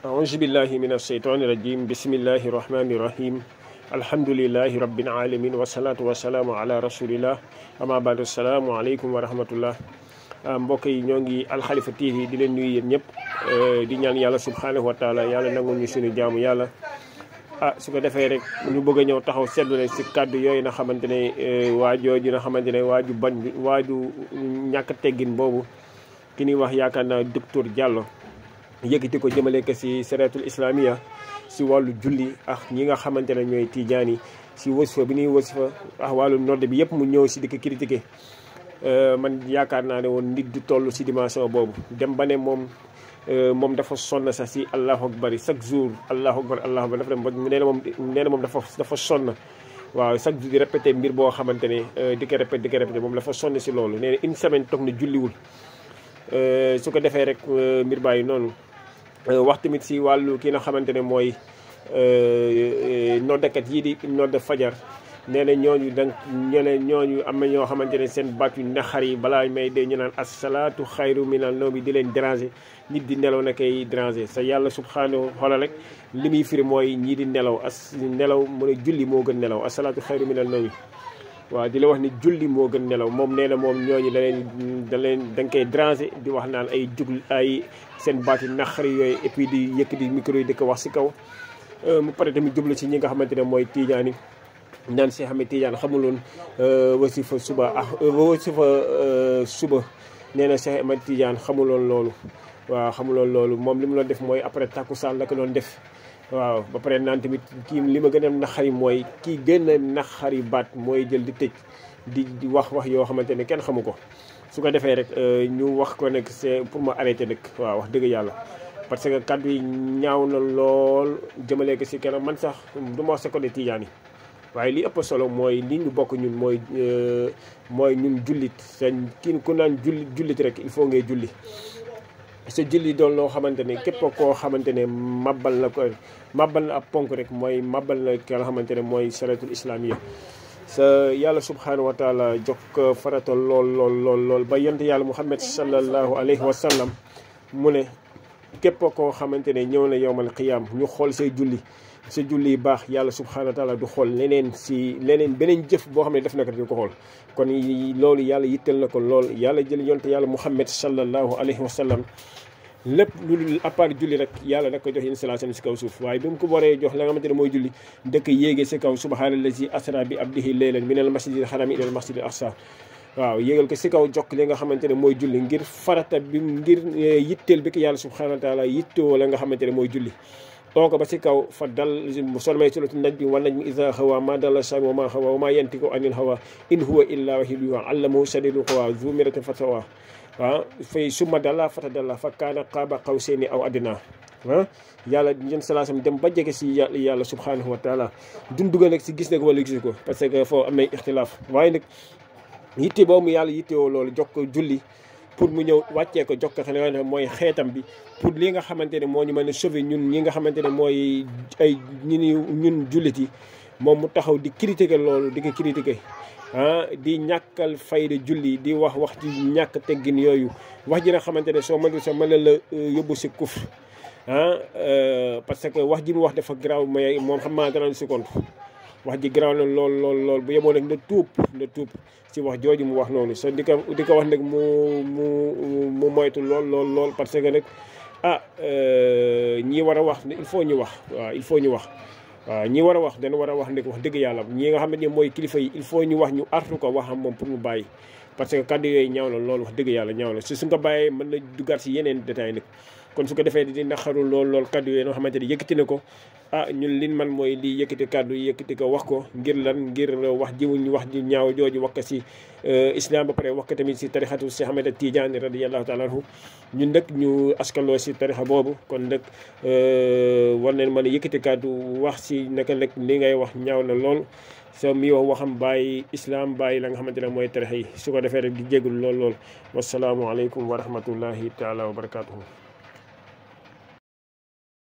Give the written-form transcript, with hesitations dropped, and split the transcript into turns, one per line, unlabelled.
أعوذ بالله من الشيطان الرجيم بسم الله الرحمن الرحيم الحمد لله رب العالمين والصلاة والسلام على رسول الله أما بعد السلام عليكم ورحمة الله mbokk yi ñoo ngi Al Khalifa TV di leen nuyu yéen ñëpp di ñaan yàlla subhanahu wa taala yàlla nangul ñu suñu jaamu yàlla su ko defee rek ñu bëgg a ñëw taxaw seetlu rek si kàddu yooyu na xamante ne waajooju na xamante ne waaju bañ bi waaju ñàkk teggin boobu ki ñuy wax yaakaar naa docteur Diallo yëkkati ko jëmale ko si seratul islamiya si wàllu julli ak ñi nga xamante ne ñooy tijaan yi si wasifa bi ñuy wasifa ak wàllu nodd bi yëpp mu ñëw si di ko critiqué man yaakaar naa ne woon nit du toll si dimension boobu dem ba ne moom dafa sonn sax si allahu akbar chaque jour allahu akbar dafa dem ba nee na moom dafa sonn waaw chaque jour di répété mbir boo xamante ne di ko répété moom dafa sonn si loolu nee na une semaine toog na julliwul su ko defee rek mbir bàyyi noonu wax tamit si wàllu ki nga xamante ne mooy noddakat yii di nodd fajar nee na ñooñu ñooñu am na ñoo xamante ne seen baat yu naxar yi balaa may dee ñu naan asalaatu xayru minal nawmi di leen déranger nit di nelaw na koy déranger sa yàlla subhanahu xoolal rek li muy firi mooy ñii di nelaw nelaw mu ne julli moo gën nelaw asalaatu xayru minal nawmi waaw di la wax ni julli moo gën nelaw moom nee na moom ñooñu da nga koy déranger di wax naan ay jugl ay seen baat yu naxar yooyu et puis di yëkkati micro yi di ko wax si kaw mu pare tamit jublu si ñi nga xamante ne mooy tijaani naan Cheikh Ahmed Tidiane xamuloon wasifa suba suba nee na Cheikh Ahmed Tidiane xamuloon loolu waaw xamuloon loolu moom li mu doon def mooy après takkusaan la ko doon def waaw ba pare naan tamit kii li ma gën a naxari mooy kii gën a naxari baat mooy jël di tëj di wax yoo xamante ne kenn xamu ko su ko defee rek ñu wax ko nag c'est pour ma arrêter nag waaw wax dëgg yàlla parce que kaddu yi ñaaw na lool jëmale ko si kenn man sax du ma wax sa ko de Tidiane yi waaye li ëpp solo mooy li ñu bokk ñun mooy ñun jullit seen kii ku naan jullit rek il faut ngay julli sa julli doon loo xamante ne képp koo xamante ne mabal na ab ponk rek mooy mabal na ki nga xamante ne mooy saratul islamiya sa yàlla subhanahu wa taala jox ko farata lool ba yonent yàlla muhammad sallallahu alayhi wa sallam mu ne képp koo xamante ne ñëw na yowmal qiyaam ñu xool say julli sa julli baax yàlla subhanahu wa taala du xool leneen beneen jëf boo xam ne def na ko di ko xool kon loolu yàlla yittal na ko lool yàlla jël yonte yàlla muhammad sallallahu alayhi wa sallam lépp lu à part julli rek yàlla da ko jox installation si kaw suuf waaye bi mu ko waree jox la nga xamante ne mooy julli dëkk yéegee si kaw subhanallazi asra bi abdihi laylan minal masjidil harami ilal masjidil aqsa waaw yéegal ko si kaw jokk li nga xamante ne mooy julli ngir farata bi ngir yitteel bi ko yàlla subhanahu wa taala yittoo la nga xamante ne mooy julli donc ba si kaw fa dal solmay suratu najmi wa najmi iza hawa ma dalla sami wa ma hawa wa ma yantiqu anil hawa in huwa illa wahyun yuha allamahu shadidul quwa zu miratin fatawa waaw fay summa dalla fata dalla fa kaana qaaba qawsayni aw adnaa yàlla ñun salaasam dem ba jege si yàlla subhanahu wa taala dunduga nag si gis nag wala gis ko parce que foo am nay ixtilaaf waaye nag yitte boobu yàlla yittewoo loolu jox ko julli pour mu ñëw wàccee ko jox ko xam ne mooy xeetam bi pour li nga xamante ne moo ñu mën a sauver ñun ñi nga xamante ne mooy ay ñun jullit yi moom mu taxaw di critiquer loolu di ko critiquer di ñàkkal fayda julli di wax ci ñàkk teggin yooyu wax ji nga xamante ne soo mën la yóbbu si kufr parce que wax ji mu wax dafa garaaw mais moom xam naa dara si compte wax ji garaaw na lool bu yemoo nag na tuub si wax jooju mu wax noonu so di ko wax nag mu moytu lool parce que nag ñi war a wax il faut ñu wax waaw il faut ñu wax waaw ñi war a wax dañu war a wax nag wax dëgg yàlla ñi nga xam ne mooy kilifa yi il faut ñu wax ñu artu ko waxam moom pour mu bàyyi parce que kàddu yooyu ñaaw na loolu wax dëgg yàlla ñaaw na su nga bàyyee mën na duggaat si yeneen détail nag kon su ko defee di naqaru lool kàddu yooyu nga xamante ne yëkkati na ko ñun liñ man mooy di yëkkati kàddu yëkkati ko wax ko ngir lan ngir wax ji ñaaw jooju wax ko si islam ba pare wax ko tamit si tarixatu Cheikh Ahmed Tidiane radiyallahu taala anhu ñun nag ñu askanloo si tarixa boobu kon nag war nañ mën a yëkkati kàddu wax si naka nag li ngay wax ñaaw na lool so mi wax waxam bàyyi islam bàyyi la nga xamante ne mooy tarixa yi su ko defee rek di jégalu lool wasalaamualeykum wa rahmatullahi taala wa barakatuhu